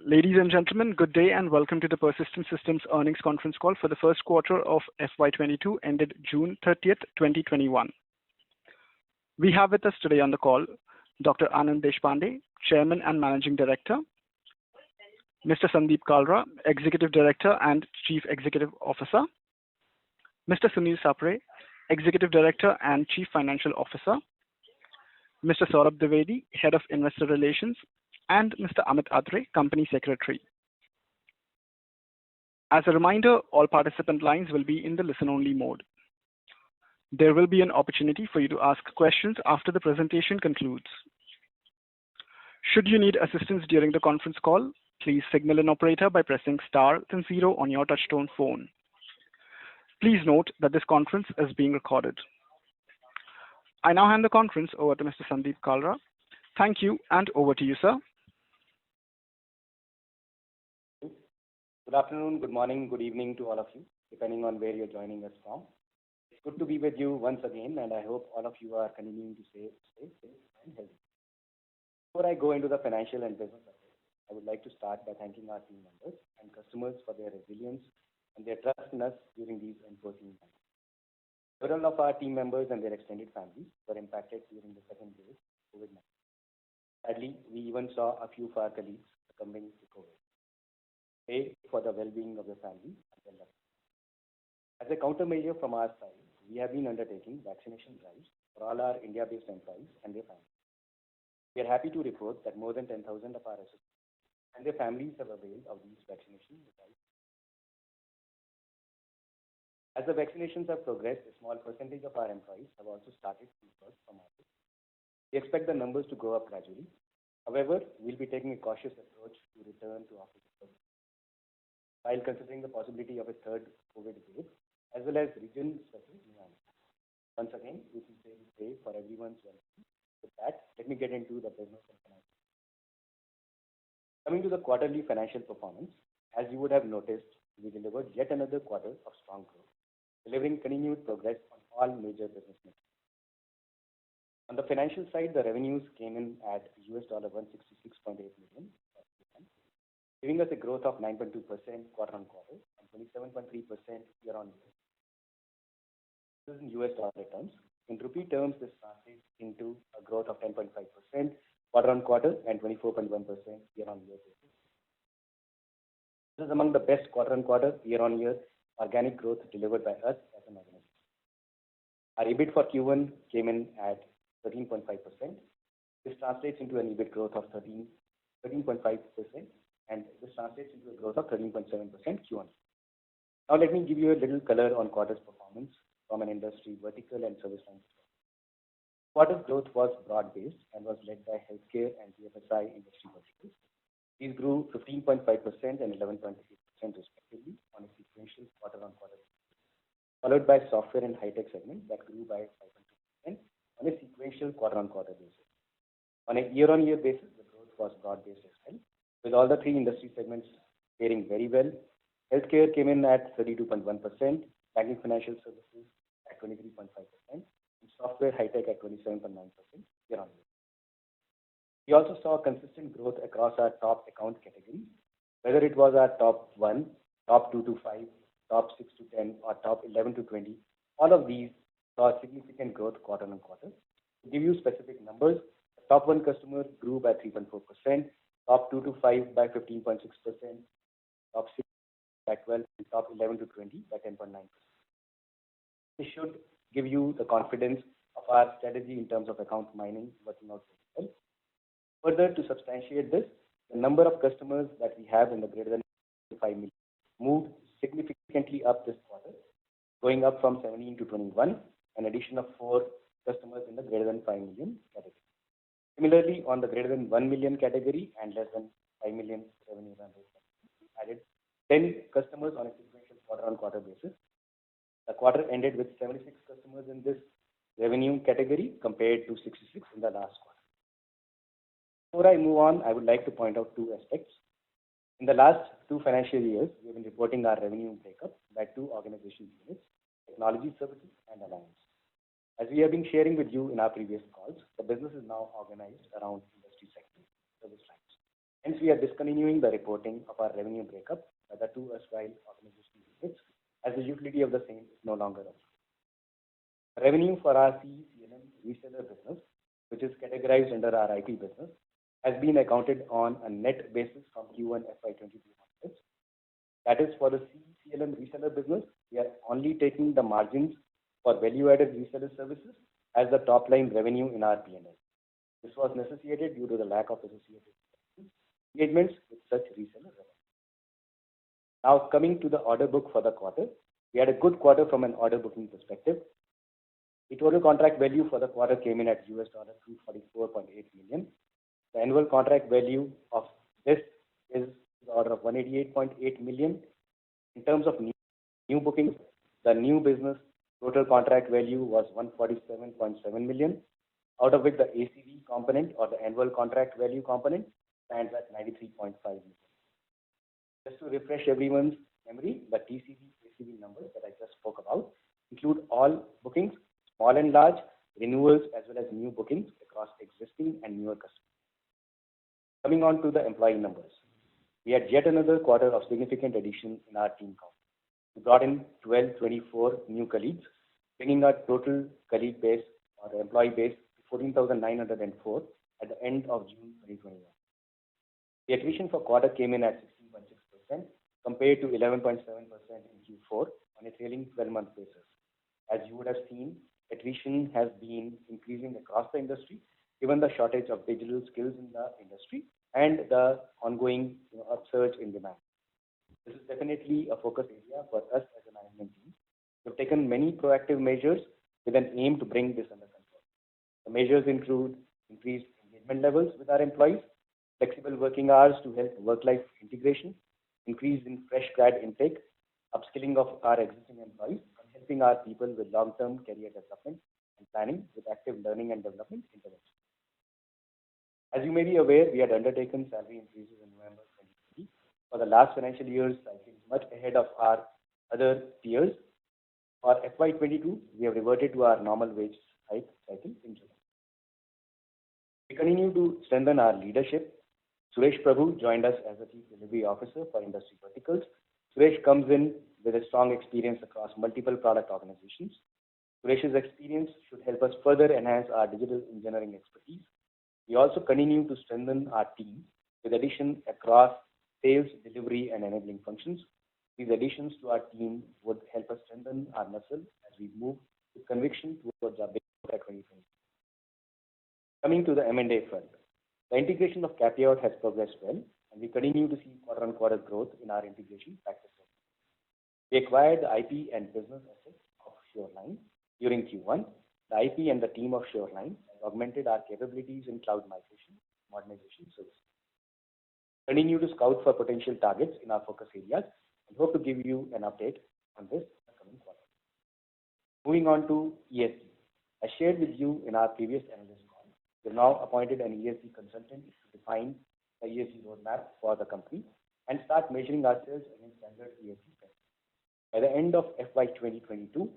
Ladies and gentlemen, good day and welcome to the Persistent Systems earnings conference call for the first quarter of FY22 ended June 30th, 2021. We have with us today on the call Dr. Anand Deshpande, Chairman and Managing Director, Mr. Sandeep Kalra, Executive Director and Chief Executive Officer, Mr. Sunil Sapre, Executive Director and Chief Financial Officer, Mr. Saurabh Dwivedi, Head of Investor Relations, and Mr. Amit Atre, Company Secretary. As a reminder, all participant lines will be in the listen-only mode. There will be an opportunity for you to ask questions after the presentation concludes. Should you need assistance during the conference call, please signal an operator by pressing star then 0 on your touchtone phone. Please note that this conference is being recorded. I now hand the conference over to Mr. Sandeep Kalra. Thank you, and over to you, sir. Good afternoon, good morning, good evening to all of you, depending on where you're joining us from. It's good to be with you once again, and I hope all of you are continuing to stay safe and healthy. Before I go into the financial and business updates, I would like to start by thanking our team members and customers for their resilience and their trust in us during these unforeseen times. Several of our team members and their extended families were impacted during the second wave of COVID-19. Sadly, we even saw a few of our colleagues succumbing to COVID. Pray for the well-being of the family and their loved ones. As a countermeasure from our side, we have been undertaking vaccination drives for all our India-based employees and their families. We are happy to report that more than 10,000 of our associates and their families have availed of these vaccination drives. As the vaccinations have progressed, a small percentage of our employees have also started to work from office. We expect the numbers to go up gradually. However, we'll be taking a cautious approach to return to office while considering the possibility of a third COVID wave, as well as region-specific nuances. Once again, we sincerely pray for everyone's well-being. With that, let me get into the business and finance. Coming to the quarterly financial performance, as you would have noticed, we delivered yet another quarter of strong growth, delivering continued progress on all major business metrics. On the financial side, the revenues came in at $166.8 million, giving us a growth of 9.2% quarter-on-quarter and 27.3% year-on-year. This is in US dollar terms. In rupee terms, this translates into a growth of 10.5% quarter-on-quarter and 24.1% year-on-year basis. This is among the best quarter-on-quarter, year-on-year organic growth delivered by us as an organization. Our EBIT for Q1 came in at 13.5%. This translates into an EBIT growth of 13.5%. And this translates into a growth of 13.7% Q1. Now let me give you a little color on quarter's performance from an industry vertical and service line perspective. Quarter's growth was broad-based and was led by healthcare and BFSI industry verticals. These grew 15.5% and 11.8% respectively on a sequential quarter-on-quarter basis, followed by software and high-tech segment that grew by 5.2% on a sequential quarter-on-quarter basis. On a year-on-year basis, the growth was broad-based as well, with all the three industry segments faring very well. Healthcare came in at 32.1%, banking financial services at 23.5%, and software high-tech at 27.9% year-on-year. We also saw consistent growth across our top account categories, whether it was our top 1, top 2 to 5, top 6 to 10, or top 11 to 20. All of these saw significant growth quarter-on-quarter. To give you specific numbers, the top 1 customer grew by 3.4%, top 2 to 5 by 15.6%, top 6 by 12, and top 11 to 20 by 10.9%. This should give you the confidence of our strategy in terms of account mining working out very well. Further, to substantiate this, the number of customers that we have in the greater than 5 million moved significantly up this quarter, going up from 17 to 21, an addition of 4 customers in the greater than 5 million category. Similarly, on the greater than 1 million category and less than 5 million revenue run rate, added 10 customers on a sequential quarter-on-quarter basis. The quarter ended with 76 customers in this revenue category compared to 66 in the last quarter. Before I move on, I would like to point out 2 aspects. In the last 2 financial years, we have been reporting our revenue breakup by 2 organization units, technology services and alliance. As we have been sharing with you in our previous calls, the business is now organized around industry sectors, service lines, and Hence, we are discontinuing the reporting of our revenue breakup by the two erstwhile organizational units, as the utility of the same is no longer available. Revenue for our CE/CLM reseller business, which is categorized under our IP business, has been accounted on a net basis from Q1 FY22 onwards. That is, for the CE/CLM reseller business, we are only taking the margins for value-added reseller services as the top-line revenue in our P&L. This was necessitated due to the lack of associated engagements with such reseller revenue. Now, coming to the order book for the quarter, we had a good quarter from an order booking perspective. The total contract value for the quarter came in at $244.8 million. The annual contract value of this is the order of $188.8 million. In terms of new bookings, the new business total contract value was $147.7 million, out of which the ACV component or the annual contract value component stands at $93.5 million. Just to refresh everyone's memory, the TCV, ACV numbers that I just spoke about include all bookings, small and large, renewals, as well as new bookings across existing and newer customers. Coming on to the employee numbers, we had yet another quarter of significant addition in our team count. We brought in 1224 new colleagues, bringing our total colleague base or employee base to 14,904 at the end of June 2021. The attrition for quarter came in at 16.6% compared to 11.7% in Q4 on a trailing 12-month basis. As you would have seen, attrition has been increasing across the industry, given the shortage of digital skills in the industry and the ongoing upsurge in demand. This is definitely a focus area for us as a management team. We have taken many proactive measures with an aim to bring this under control. The measures include increased engagement levels with our employees, flexible working hours to help work-life integration, increase in fresh grad intake, upskilling of our existing employees, and helping our people with long-term career development and planning with active learning and development interventions. As you may be aware, we had undertaken salary increases in November 2020 for the last financial year's cycle, much ahead of our other peers. For FY22, we have reverted to our normal wage hike cycle in July. We continue to strengthen our leadership. Suresh Prabhu joined us as the Chief Delivery Officer for Industry Verticals. Suresh comes in with a strong experience across multiple product organizations. Suresh's experience should help us further enhance our digital engineering expertise. We also continue to strengthen our team with addition across sales, delivery, and enabling functions. These additions to our team would help us strengthen our muscle as we move with conviction towards our big for 2020. Coming to the M&A front, the integration of CAPIOT has progressed well, and we continue to see quarter-on-quarter growth in our integration practices. We acquired the IP and business assets of Sureline during Q1. The IP and the team of Sureline has augmented our capabilities in cloud migration, modernization services. Continue to scout for potential targets in our focus areas and hope to give you an update on this in the coming quarter. Moving on to ESG. As shared with you in our previous analyst call, we have now appointed an ESG consultant to define the ESG roadmap for the company and start measuring ourselves against standard ESG practices. By the end of FY 2022,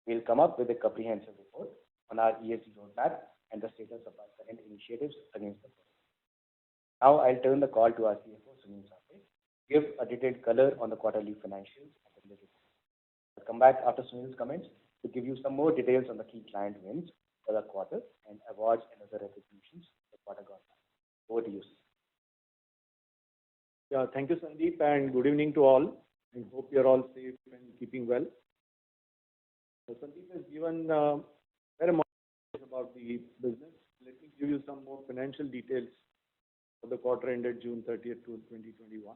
we will come up with a comprehensive report on our ESG roadmap and the status of our current initiatives against the program. Now I'll turn the call to our CFO, Sunil Sapre, to give a detailed color on the quarterly financials and the related. I'll come back after Sunil's comments to give you some more details on the key client wins for the quarter and awards and other recognitions the quarter got. Over to you, Sunil. Yeah, thank you, Sandeep, and good evening to all. I hope you're all safe and keeping well. So Sandeep has given very much about the business. Let me give you some more financial details for the quarter ended June 30th, 2021.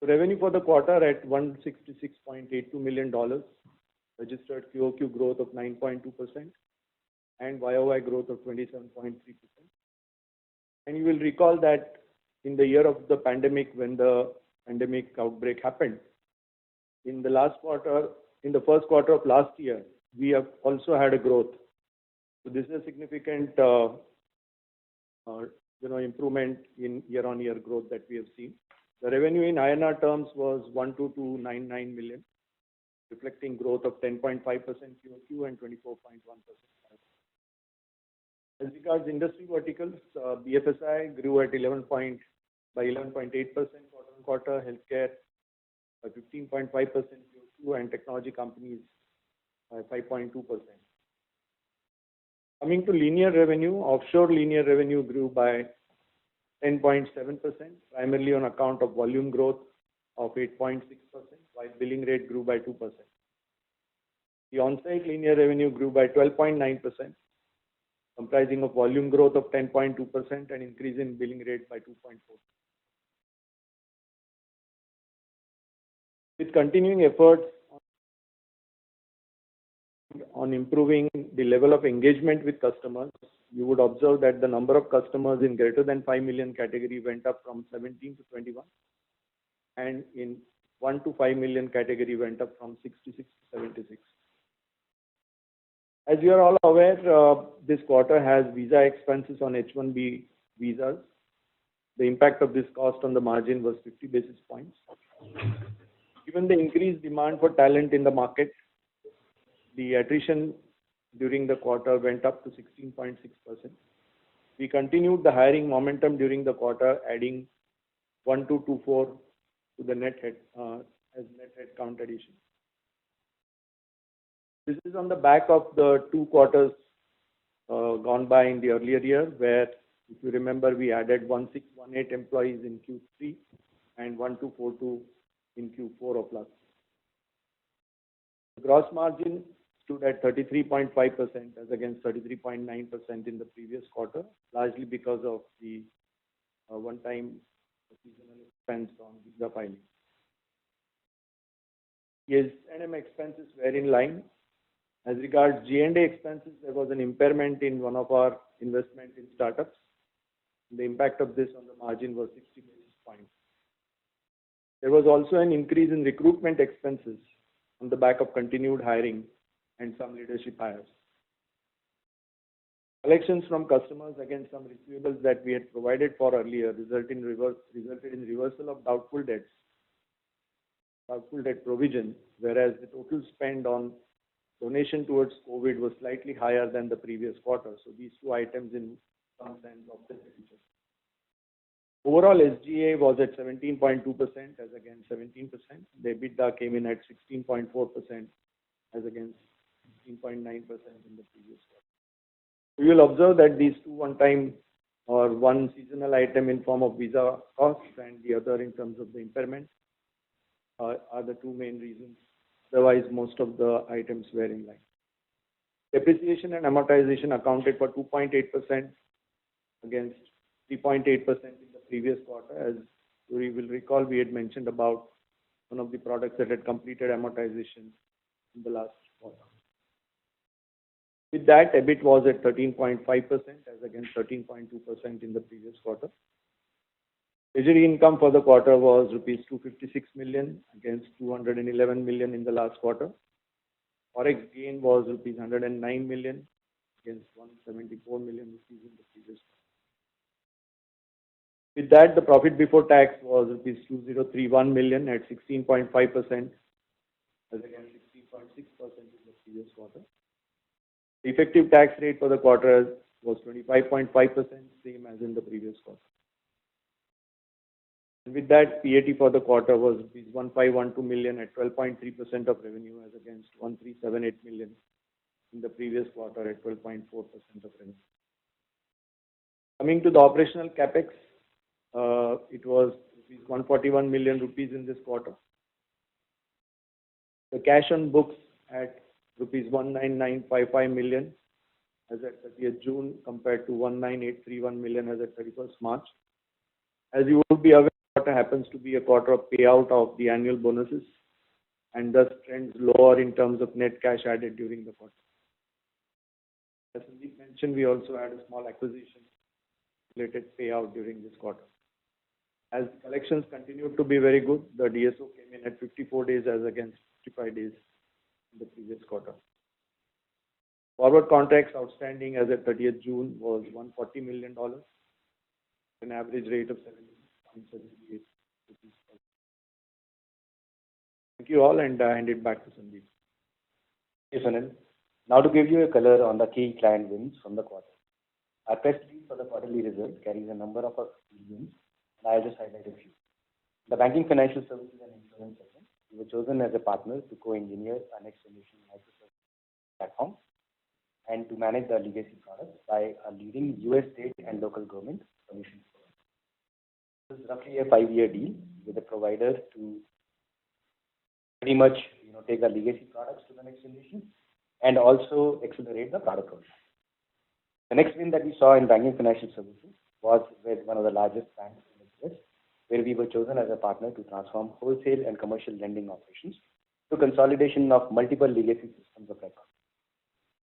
So revenue for the quarter at $166.82 million, registered QOQ growth of 9.2% and YOY growth of 27.3%. And you will recall that in the year of the pandemic, when the pandemic outbreak happened, in the first quarter of last year, we have also had a growth. So this is a significant improvement in year-on-year growth that we have seen. The revenue in INR terms was 12299 million, reflecting growth of 10.5% QOQ and 24.1%. As regards industry verticals, BFSI grew at 11.9% by 11.8% quarter-on-quarter, healthcare by 15.5% Q2, and technology companies by 5.2%. Coming to linear revenue, offshore linear revenue grew by 10.7%, primarily on account of volume growth of 8.6%, while billing rate grew by 2%. The on-site linear revenue grew by 12.9%, comprising of volume growth of 10.2% and increase in billing rate by 2.4%. With continuing efforts on improving the level of engagement with customers, you would observe that the number of customers in greater than 5 million category went up from 17 to 21, and in 1 to 5 million category went up from 66 to 76. As you are all aware, this quarter has visa expenses on H-1B visas. The impact of this cost on the margin was 50 basis points. Given the increased demand for talent in the market, the attrition during the quarter went up to 16.6%. We continued the hiring momentum during the quarter, adding 1,224 to the net headcount addition. This is on the back of the 2 quarters gone by in the earlier year, where, if you remember, we added 1,618 employees in Q3 and 1,242 in Q4 of last year. The gross margin stood at 33.5% as against 33.9% in the previous quarter, largely because of the one-time seasonal expense on visa filing. S&M expenses were in line. As regards G&A expenses, there was an impairment in one of our investment in startups. The impact of this on the margin was 60 basis points. There was also an increase in recruitment expenses on the back of continued hiring and some leadership hires. Collections from customers against some receivables that we had provided for earlier resulted in reversal of doubtful debt provision, whereas the total spend on donation towards COVID was slightly higher than the previous quarter. So these 2 items in some sense offset each other. Overall, SGA was at 17.2% as against 17%. The EBITDA came in at 16.4% as against 16.9% in the previous quarter. You will observe that these 2 one-time or one seasonal item in form of visa costs and the other in terms of the impairment are the 2 main reasons. Otherwise, most of the items were in line. Depreciation and amortization accounted for 2.8% against 3.8% in the previous quarter. As you will recall, we had mentioned about one of the products that had completed amortization in the last quarter. With that, EBIT was at 13.5% as against 13.2% in the previous quarter. Treasury income for the quarter was rupees 256 million against 211 million in the last quarter. Forex gain was rupees 109 million against 174 million rupees in the previous quarter. With that, the profit before tax was rupees 2031 million at 16.5% as against 16.6% in the previous quarter. The effective tax rate for the quarter was 25.5%, same as in the previous quarter. And with that, PAT for the quarter was rupees 1512 million at 12.3% of revenue as against 1378 million in the previous quarter at 12.4% of revenue. Coming to the operational capex, it was 141 million rupees in this quarter. The cash on books at rupees 19955 million as at 30th June compared to 19831 million as at 31st March. As you would be aware, quarter happens to be a quarter of payout of the annual bonuses and thus trends lower in terms of net cash added during the quarter. As Sandeep mentioned, we also had a small acquisition related payout during this quarter. As collections continued to be very good, the DSO came in at 54 days as against 55 days in the previous quarter. Forward contracts outstanding as at 30th June was $140 million, an average rate of 70.78 rupees. Thank you all, and I hand it back to Sandeep. Thank you, Sunil. Now to give you a color on the key client wins from the quarter. Our press release for the quarterly results carries a number of our wins and I'll just highlight a few. The banking, financial services, and insurance segment, we were chosen as a partner to co-engineer our next generation microservice platform and to manage the legacy products by a leading US state and local government solutions provider. This is roughly a 5-year deal with a provider to pretty much take the legacy products to the next generation and also accelerate the product roadmap. The next win that we saw in banking financial services was with one of the largest banks in the US, where we were chosen as a partner to transform wholesale and commercial lending operations through consolidation of multiple legacy systems of record.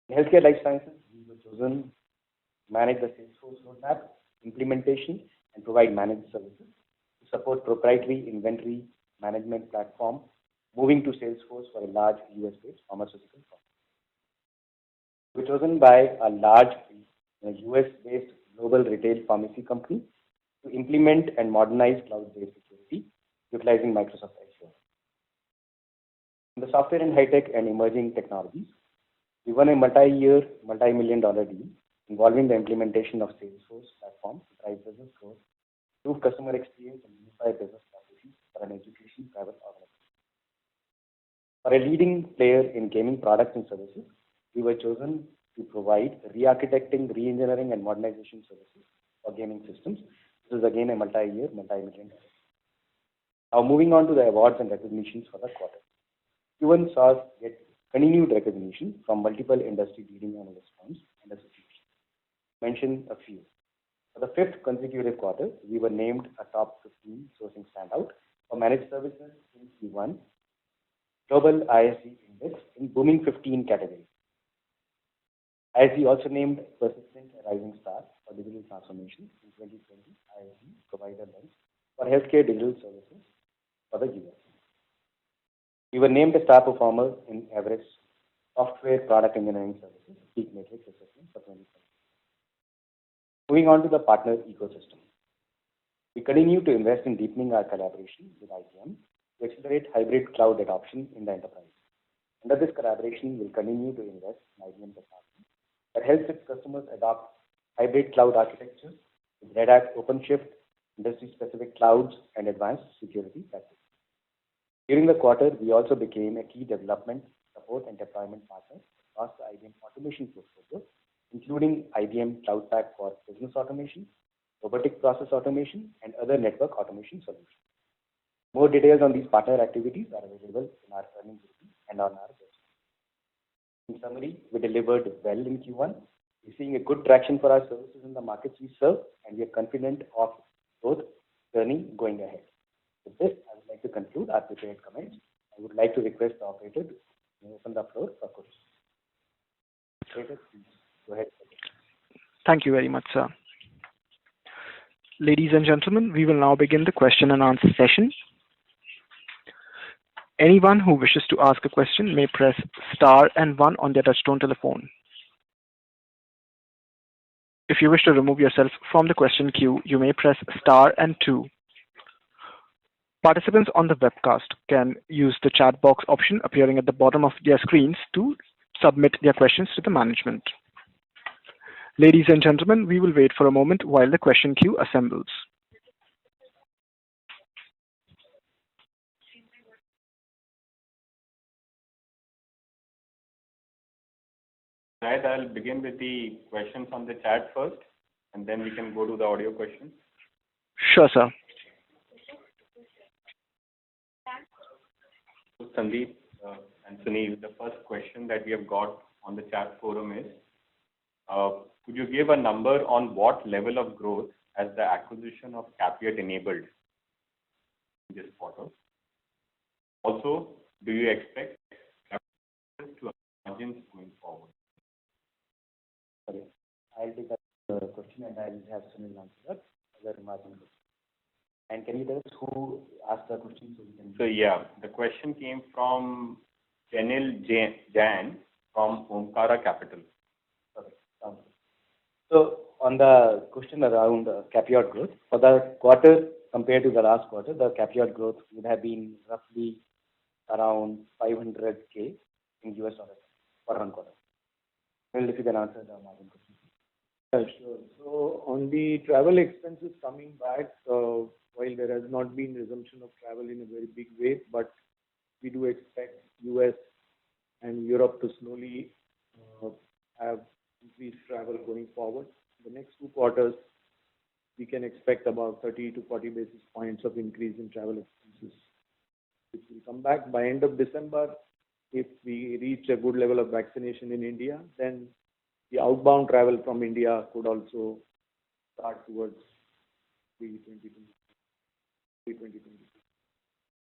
In healthcare life sciences, we were chosen to manage the Salesforce roadmap, implementation, and provide managed services to support proprietary inventory management platform moving to Salesforce for a large US-based pharmaceutical firm. We were chosen by a large US-based global retail pharmacy company to implement and modernize cloud-based security utilizing Microsoft Azure. In the software and high-tech and emerging technologies, we won a multi-year, multi-million-dollar deal involving the implementation of Salesforce platform to drive business growth, improve customer experience, and unify business processes for an education private organization. For a leading player in gaming products and services, we were chosen to provide re-architecting, re-engineering, and modernization services for gaming systems. This is again a multi-year, multi-million-dollar. Now moving on to the awards and recognitions for the quarter. Q1 saw us get continued recognition from multiple industry-leading analyst firms and associations. Mention a few. For the 5th consecutive quarter, we were named a top 15 sourcing standout for managed services in Q1 Global ISG Index in Booming 15 category. ISG also named Persistent a rising star for digital transformation in 2020 ISG Provider Lens for healthcare digital services for the US. We were named a star performer in Everest Software Product Engineering Services PEAK Matrix Assessment for 2020. Moving on to the partner ecosystem. We continue to invest in deepening our collaboration with IBM to accelerate hybrid cloud adoption in the enterprise. Under this collaboration, we'll continue to invest in IBM technology that helps its customers adopt hybrid cloud architectures with Red Hat OpenShift, industry-specific clouds, and advanced security practices. During the quarter, we also became a key development, support, and deployment partner across the IBM automation portfolio, including IBM Cloud Pak for business automation, robotic process automation, and other network automation solutions. More details on these partner activities are available in our earnings review and on our website. In summary, we delivered well in Q1. We're seeing a good traction for our services in the markets we serve, and we are confident of growth journey going ahead. With this, I would like to conclude our prepared comments. I would like to request the operator to open the floor for questions. Operator, please go ahead. Thank you very much, sir. Ladies and gentlemen, we will now begin the question and answer session. Anyone who wishes to ask a question may press star and 1 on their touchtone telephone. If you wish to remove yourself from the question queue, you may press star and 2. Participants on the webcast can use the chat box option appearing at the bottom of their screens to submit their questions to the management. Ladies and gentlemen, we will wait for a moment while the question queue assembles. Right, I'll begin with the questions on the chat first, and then we can go to the audio questions. Sure, sir. So Sandeep and Sunil, the first question that we have got on the chat forum is, could you give a number on what level of growth has the acquisition of Capiot enabled in this quarter? Also, do you expect to margins going forward? Sorry, I'll take that question and I'll have Sunil answer that as a margin question. And can you tell us who asked the question so we can? So yeah, the question came from Janil Jain from Omkara Capital. Okay, sounds good. So on the question around Capiot growth, for the quarter compared to the last quarter, the Capiot growth would have been roughly around 500K in US dollars quarter on quarter. Well, if you can answer the margin question. Yeah, sure. So on the travel expenses coming back, while there has not been resumption of travel in a very big way, but we do expect US and Europe to slowly have increased travel going forward. The next 2 quarters, we can expect about 30 to 40 basis points of increase in travel expenses, which will come back by end of December. If we reach a good level of vaccination in India, then the outbound travel from India could also start towards 2022.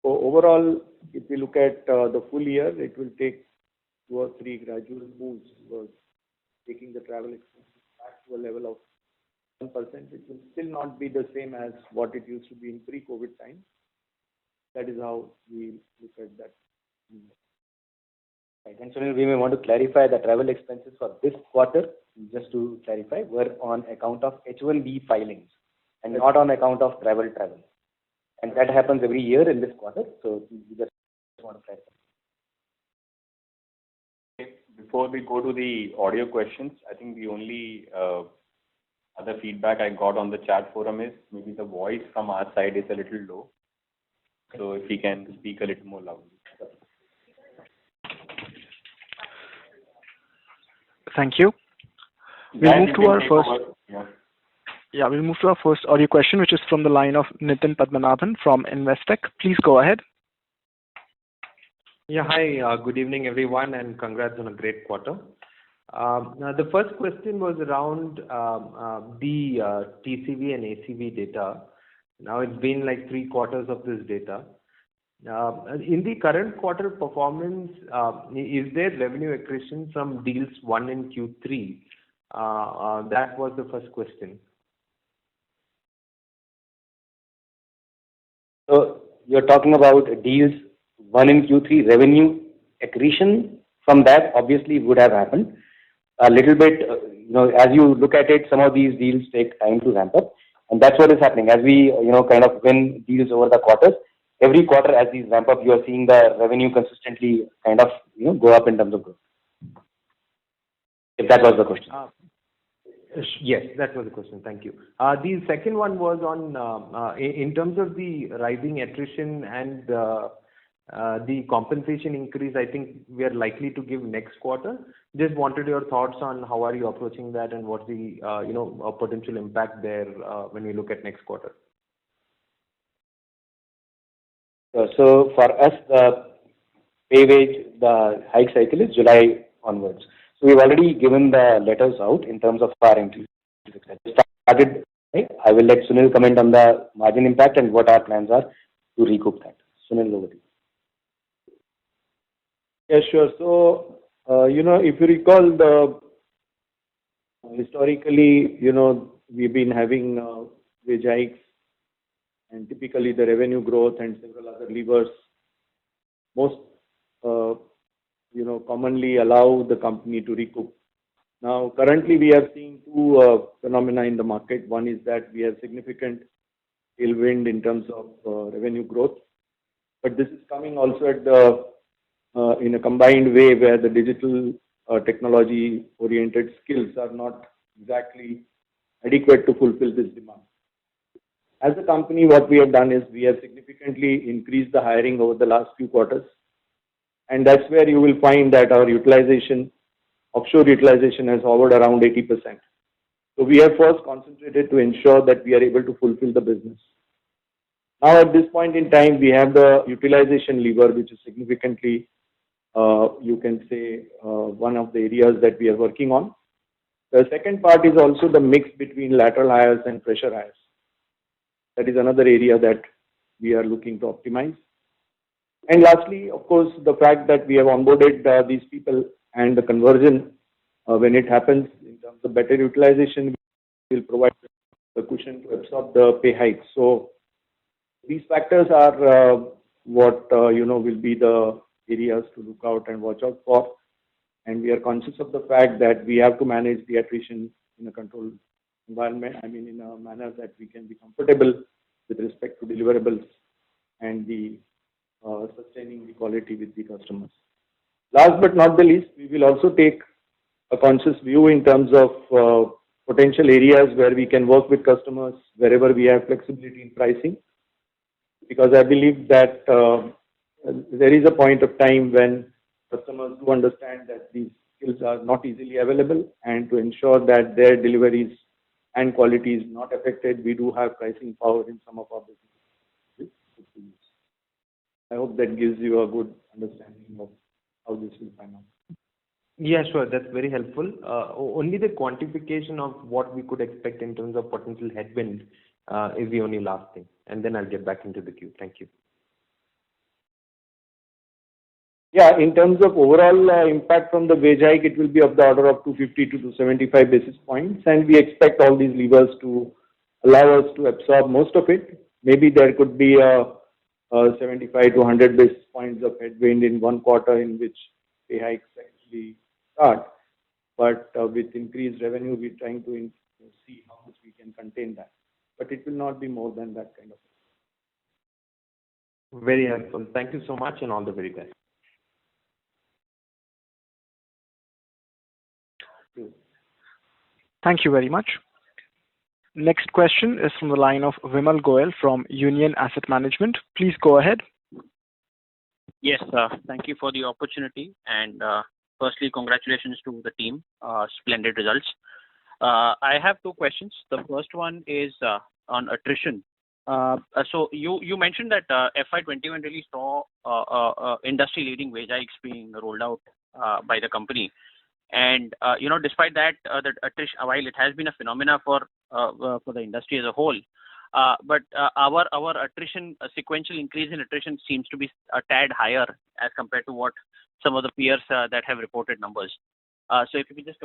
So overall, if we look at the full year, it will take 2 or 3 gradual moves towards taking the travel expenses back to a level of 1%. It will still not be the same as what it used to be in pre-COVID time. That is how we look at that. Right. And Sunil, we may want to clarify the travel expenses for this quarter, just to clarify, were on account of H1B filings and not on account of travel. And that happens every year in this quarter. So we just want to clarify. Before we go to the audio questions, I think the only other feedback I got on the chat forum is maybe the voice from our side is a little low. So if we can speak a little more loudly. Thank you. We'll move to our first. We'll move to our first audio question, which is from the line of Nitin Padmanabhan from Investec. Please go ahead. Yeah, hi. Good evening, everyone, and congrats on a great quarter. Now, the first question was around the TCV and ACV data. Now, it's been like 3 quarters of this data. In the current quarter performance, is there revenue accretion from deals won in Q3? That was the first question. So you're talking about deals won in Q3, revenue accretion from that obviously would have happened. A little bit, as you look at it, some of these deals take time to ramp up. And that's what is happening. As we, kind of win deals over the quarters, every quarter as these ramp up, you are seeing the revenue consistently kind of, go up in terms of growth. If that was the question. Yes, that was the question. Thank you. The second one was on, in terms of the rising attrition and the compensation increase, I think we are likely to give next quarter. Just wanted your thoughts on how are you approaching that and what's the, potential impact there when we look at next quarter. So for us, the pay wage, the hike cycle is July onwards. So we've already given the letters out in terms of our increase. Started, right? I will let Sunil comment on the margin impact and what our plans are to recoup that. Sunil, over to you. Yeah, sure. So, if you recall, historically, we've been having wage hikes, and typically the revenue growth and several other levers most, commonly allow the company to recoup. Now, currently we are seeing 2 phenomena in the market. One is that we have significant tailwind in terms of revenue growth, but this is coming also at the in a combined way where the digital technology-oriented skills are not exactly adequate to fulfill this demand. As a company, what we have done is we have significantly increased the hiring over the last few quarters, and that's where you will find that our utilization, offshore utilization, has hovered around 80%. So we have first concentrated to ensure that we are able to fulfill the business. Now, at this point in time, we have the utilization lever, which is significantly, you can say, one of the areas that we are working on. The second part is also the mix between lateral hires and fresher hires. That is another area that we are looking to optimize. And lastly, of course, the fact that we have onboarded these people and the conversion, when it happens in terms of better utilization, will provide the cushion to absorb the pay hikes. So these factors are what will be the areas to look out and watch out for. And we are conscious of the fact that we have to manage the attrition in a controlled environment. I mean, in a manner that we can be comfortable with respect to deliverables and the sustaining the quality with the customers. Last but not the least, we will also take a conscious view in terms of potential areas where we can work with customers wherever we have flexibility in pricing because I believe that there is a point of time when customers do understand that these skills are not easily available, and to ensure that their deliveries and quality is not affected, we do have pricing power in some of our businesses. I hope that gives you a good understanding of how this will pan out. Yeah, sure. That's very helpful. Only the quantification of what we could expect in terms of potential headwind is the only last thing, and then I'll get back into the queue. Thank you. Yeah, in terms of overall impact from the wage hike, it will be of the order of 250 to 275 basis points, and we expect all these levers to allow us to absorb most of it. Maybe there could be a 75 to 100 basis points of headwind in one quarter in which pay hikes actually start. But with increased revenue, we're trying to see how much we can contain that. But it will not be more than that kind of. Very helpful. Thank you so much, and all the very best. Thank you very much. Next question is from the line of Vimal Goyal from Union Asset Management. Please go ahead. Yes, thank you for the opportunity. And firstly, congratulations to the team. Splendid results. I have two questions. The first one is on attrition. So you mentioned that FY21 really saw industry-leading wage hikes being rolled out by the company. And despite that, the attrition, while it has been a phenomena for the industry as a whole, but our attrition, a sequential increase in attrition seems to be a tad higher as compared to what some of the peers that have reported numbers. So if you could just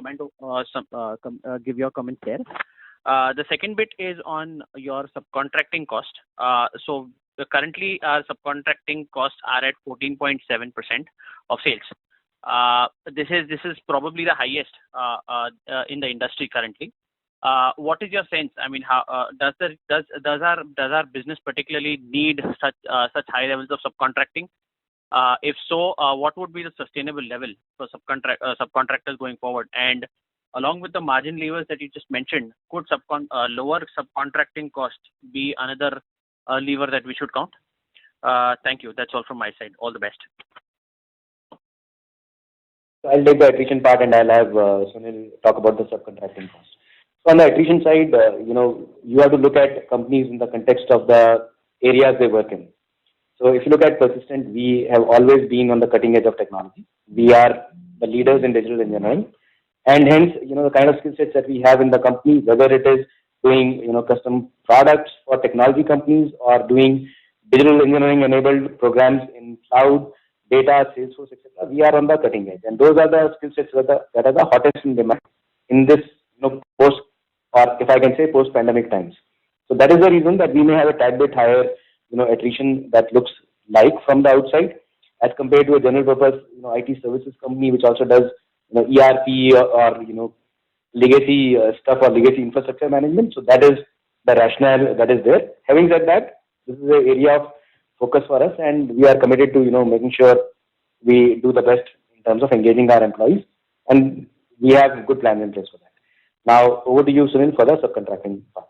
give your comments there. The second bit is on your subcontracting cost. So currently our subcontracting costs are at 14.7% of sales. This is probably the highest in the industry currently. What is your sense? I mean, how does our business particularly need such high levels of subcontracting? If so, what would be the sustainable level for subcontractors going forward? And along with the margin levers that you just mentioned, could lower subcontracting cost be another lever that we should count? Thank you. That's all from my side. All the best. So I'll take the attrition part, and I'll have Sunil talk about the subcontracting cost. So on the attrition side, you have to look at companies in the context of the areas they work in. So if you look at Persistent, we have always been on the cutting edge of technology. We are the leaders in digital engineering, and hence, the kind of skill sets that we have in the company, whether it is doing, custom products for technology companies or doing digital engineering enabled programs in cloud, data, Salesforce, etc. We are on the cutting edge, and those are the skill sets that are the hottest in demand in this, post, or if I can say, post-pandemic times. So that is the reason that we may have a tad bit higher, attrition that looks like from the outside as compared to a general purpose, IT services company which also does, ERP or legacy stuff or legacy infrastructure management. So that is the rationale that is there. Having said that, this is an area of focus for us, and we are committed to making sure we do the best in terms of engaging our employees, and we have good plans in place for that. Now over to you, Sunil, for the subcontracting part.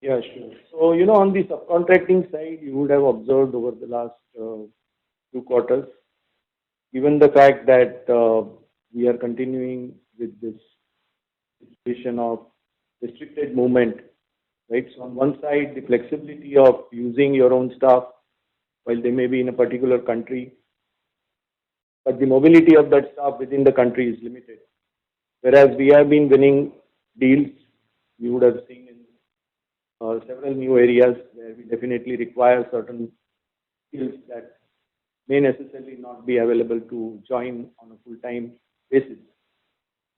Yeah, sure. So on the subcontracting side, you would have observed over the last 2 quarters, given the fact that we are continuing with this situation of restricted movement. Right. So on one side, the flexibility of using your own staff while they may be in a particular country, but the mobility of that staff within the country is limited. Whereas we have been winning deals, you would have seen in several new areas where we definitely require certain skills that may necessarily not be available to join on a full-time basis.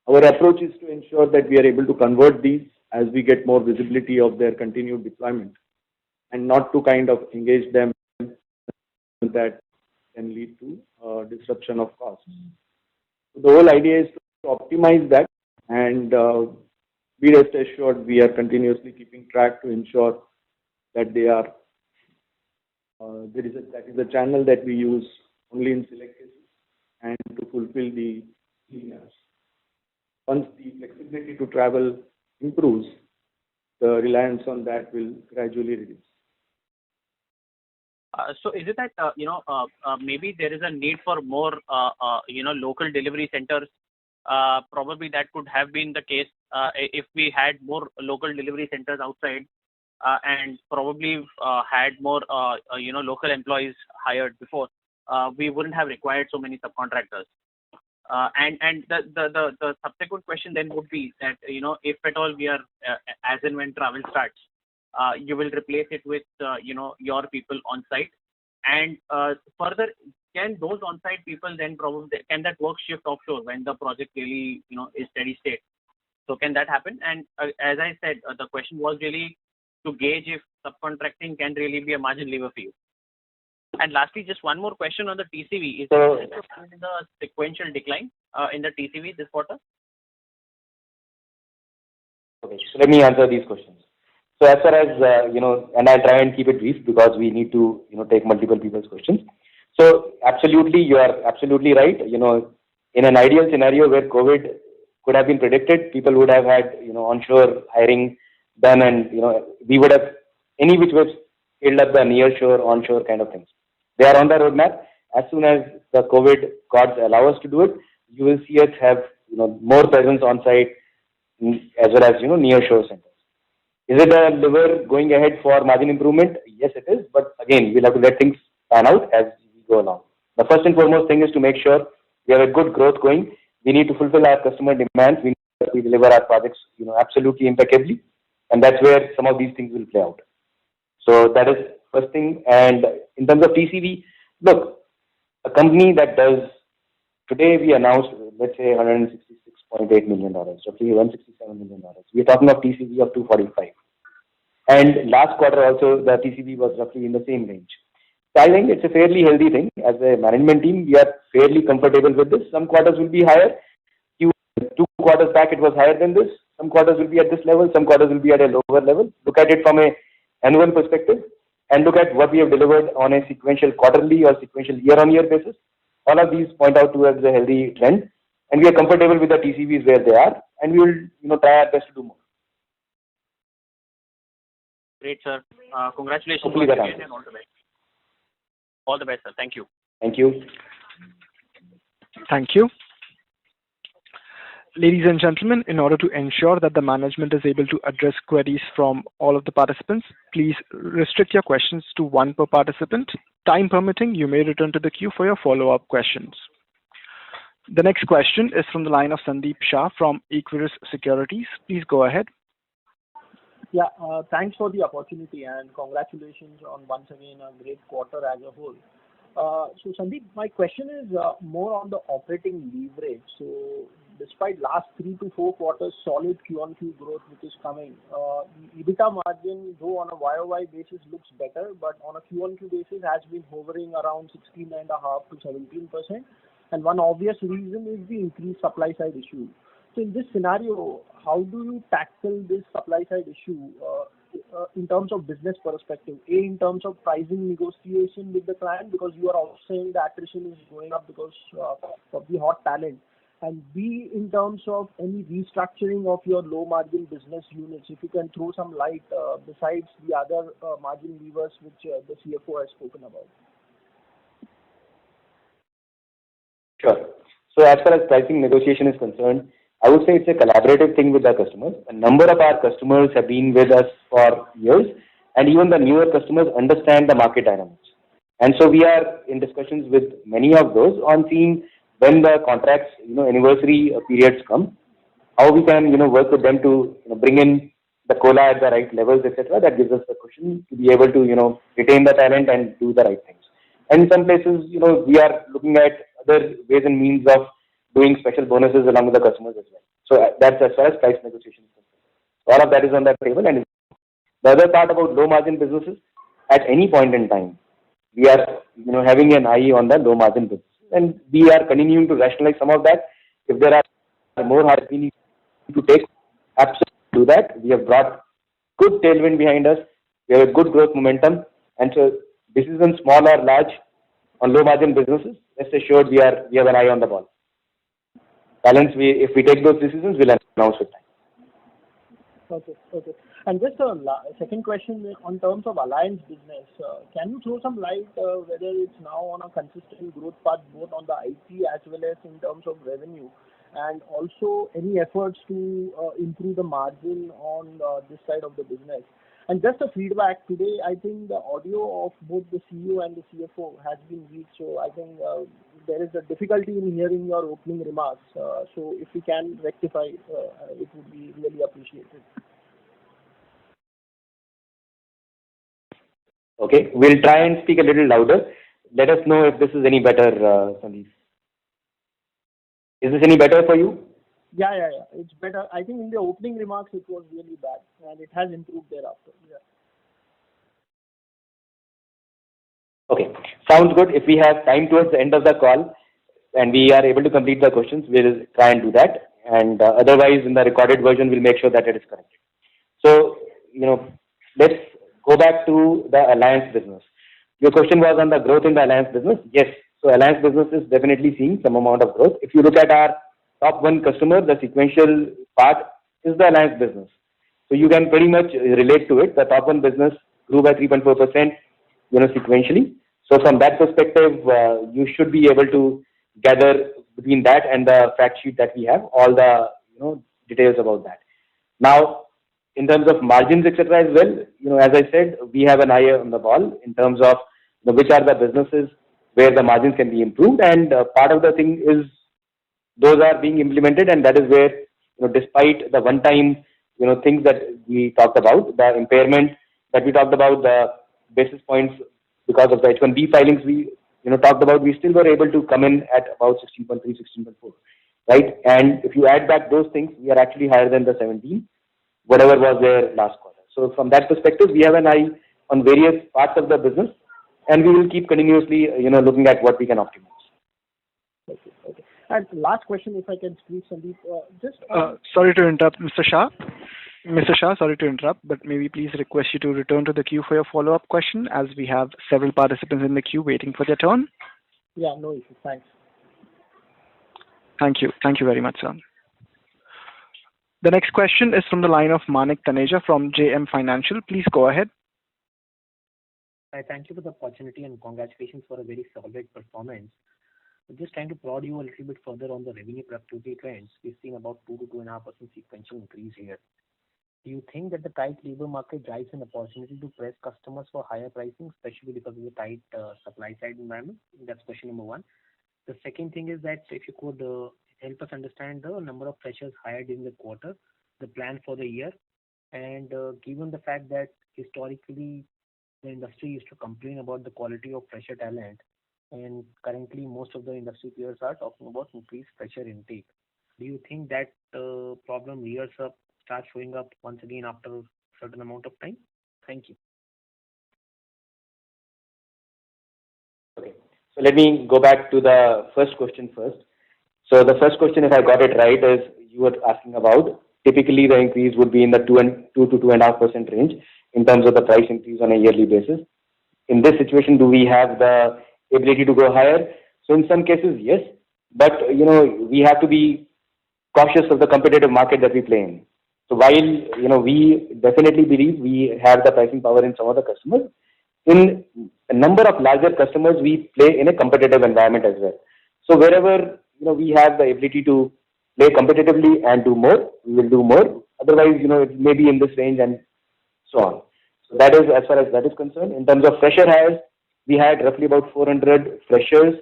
Our approach is to ensure that we are able to convert these as we get more visibility of their continued deployment, and not to kind of engage them that can lead to disruption of costs. So the whole idea is to optimize that, and be rest assured we are continuously keeping track to ensure that they are that is a channel that we use only in select cases and to fulfill the needs. Once the flexibility to travel improves, the reliance on that will gradually reduce. So is it that, maybe there is a need for more, local delivery centers? Probably that could have been the case if we had more local delivery centers outside and probably had more, local employees hired before. We wouldn't have required so many subcontractors. And the subsequent question then would be that, if at all we are, as and when travel starts, you will replace it with, your people on site. And further, can those on-site people then probably, can that work shift offshore when the project really, is steady state? So can that happen? And as I said, the question was really to gauge if subcontracting can really be a margin lever for you. And lastly, just one more question on the TCV. Is there the sequential decline in the TCV this quarter? Okay, so let me answer these questions. So as far as, and I'll try and keep it brief because we need to, take multiple people's questions. So absolutely, you are absolutely right. In an ideal scenario where COVID could have been predicted, people would have had, onshore hiring done and, we would have any which way scaled up the nearshore, onshore kind of things. They are on the roadmap. As soon as the COVID gods allow us to do it, you will see us have, more presence on site as well as, nearshore centers. Is it a lever going ahead for margin improvement? Yes, it is. But again, we'll have to let things pan out as we go along. The first and foremost thing is to make sure we have a good growth going. We need to fulfill our customer demands. We need to deliver our projects, absolutely impeccably. And that's where some of these things will play out. So that is first thing. And in terms of TCV, look, a company that does, today we announced, let's say $166.8 million, roughly $167 million. We're talking of TCV of 245. And last quarter also, the TCV was roughly in the same range. So I think it's a fairly healthy thing. As a management team, we are fairly comfortable with this. Some quarters will be higher. 2 quarters back, it was higher than this. Some quarters will be at this level. Some quarters will be at a lower level. Look at it from a annual perspective and look at what we have delivered on a sequential quarterly or sequential year-on-year basis. All of these point out towards a healthy trend. And we are comfortable with the TCVs where they are. And we will, try our best to do more. Great, sir. Congratulations Hopefully once that again and all the best. All the best, sir. Thank you. Thank you. Thank you. Ladies and gentlemen, in order to ensure that the management is able to address queries from all of the participants, please restrict your questions to one per participant. Time permitting, you may return to the queue for your follow-up questions. The next question is from the line of Sandeep Shah from Equirus Securities. Please go ahead. Yeah, thanks for the opportunity and congratulations on once again a great quarter as a whole. So Sandeep, my question is more on the operating leverage. So despite last 3 to 4 quarters solid Q-on-Q growth which is coming, the EBITDA margin though on a YOY basis looks better, but on a Q-on-Q basis has been hovering around 16.5% to 17%. And one obvious reason is the increased supply side issue. So in this scenario, how do you tackle this supply side issue in terms of business perspective? A, in terms of pricing negotiation with the client, because you are also saying the attrition is going up because of the hot talent. And B, in terms of any restructuring of your low margin business units, if you can throw some light besides the other margin levers which the CFO has spoken about. Sure. So as far as pricing negotiation is concerned, I would say it's a collaborative thing with our customers. A number of our customers have been with us for years, and even the newer customers understand the market dynamics. And so we are in discussions with many of those on seeing when the contracts, anniversary periods come, how we can, work with them to bring in the COLA at the right levels, etc. That gives us the cushion to be able to, retain the talent and do the right things. And in some places, we are looking at other ways and means of doing special bonuses along with the customers as well. So that's as far as price negotiation is concerned. All of that is on that table. And the other part about low margin businesses, at any point in time, we are, having an eye on the low margin business. And we are continuing to rationalize some of that. If there are more hard we need to take, absolutely do that. We have brought good tailwind behind us. We have a good growth momentum. And so decisions small or large on low margin businesses, rest assured we have an eye on the ball. Balance, if we take those decisions, we'll announce with time. Okay. Okay. And just a second question on terms of alliance business. Can you throw some light whether it's now on a consistent growth path, both on the IP as well as in terms of revenue, and also any efforts to improve the margin on this side of the business? And just a feedback, today, I think the audio of both the CEO and the CFO has been weak, so I think there is a difficulty in hearing your opening remarks. So if you can rectify, it would be really appreciated. Okay, we'll try and speak a little louder. Let us know if this is any better, Sandeep. Is this any better for you? Yeah. It's better. I think in the opening remarks it was really bad, and it has improved thereafter. Yeah. Okay, sounds good. If we have time towards the end of the call and we are able to complete the questions, we'll try and do that. And otherwise, in the recorded version, we'll make sure that it is corrected. So, let's go back to the alliance business. Your question was on the growth in the alliance business. Yes, so alliance business is definitely seeing some amount of growth. If you look at our top one customer, the sequential part is the alliance business. So you can pretty much relate to it. The top one business grew by 3.4%, sequentially. So from that perspective, you should be able to gather between that and the fact sheet that we have all the details about that. Now, in terms of margins, etc., as well, as I said, we have an eye on the ball in terms of which are the businesses where the margins can be improved, and part of the thing is those are being implemented, and that is where, despite the one-time, things that we talked about, the impairment that we talked about, the basis points because of the H1B filings we, talked about, we still were able to come in at about 16.3, 16.4, right? And if you add back those things, we are actually higher than the 17, whatever was there last quarter. So from that perspective, we have an eye on various parts of the business, and we will keep continuously, looking at what we can optimize. Okay. And last question, if I can squeeze, Sandeep, sorry to interrupt, Mr. Shah. Mr. Shah, sorry to interrupt, but may we please request you to return to the queue for your follow-up question, as we have several participants in the queue waiting for their turn. Yeah, no issue. Thanks. Thank you. Thank you very much, sir. The next question is from the line of Manik Taneja from JM Financial. Please go ahead. I thank you for the opportunity and congratulations for a very solid performance. I'm just trying to prod you a little bit further on the revenue productivity trends. We've seen about 2 to 2.5% sequential increase here. Do you think that the tight labor market drives an opportunity to press customers for higher pricing, especially because of the tight supply side environment? That's question number one. The second thing is that if you could help us understand the number of freshers hired in the quarter, the plan for the year, and given the fact that historically the industry used to complain about the quality of fresher talent, and currently most of the industry peers are talking about increased fresher intake. Do you think that problem rears up, starts showing up once again after a certain amount of time? Thank you. Okay, so let me go back to the first question first. So the first question, if I got it right, is you were asking about typically the increase would be in the 2 to 2.5% range in terms of the price increase on a yearly basis. In this situation, do we have the ability to go higher? So in some cases, yes, but we have to be cautious of the competitive market that we play in. So while we definitely believe we have the pricing power in some of the customers, in a number of larger customers we play in a competitive environment as well. So wherever we have the ability to play competitively and do more, we will do more. Otherwise, it may be in this range and so on. So that is as far as that is concerned. In terms of fresher hires, we had roughly about 400 freshers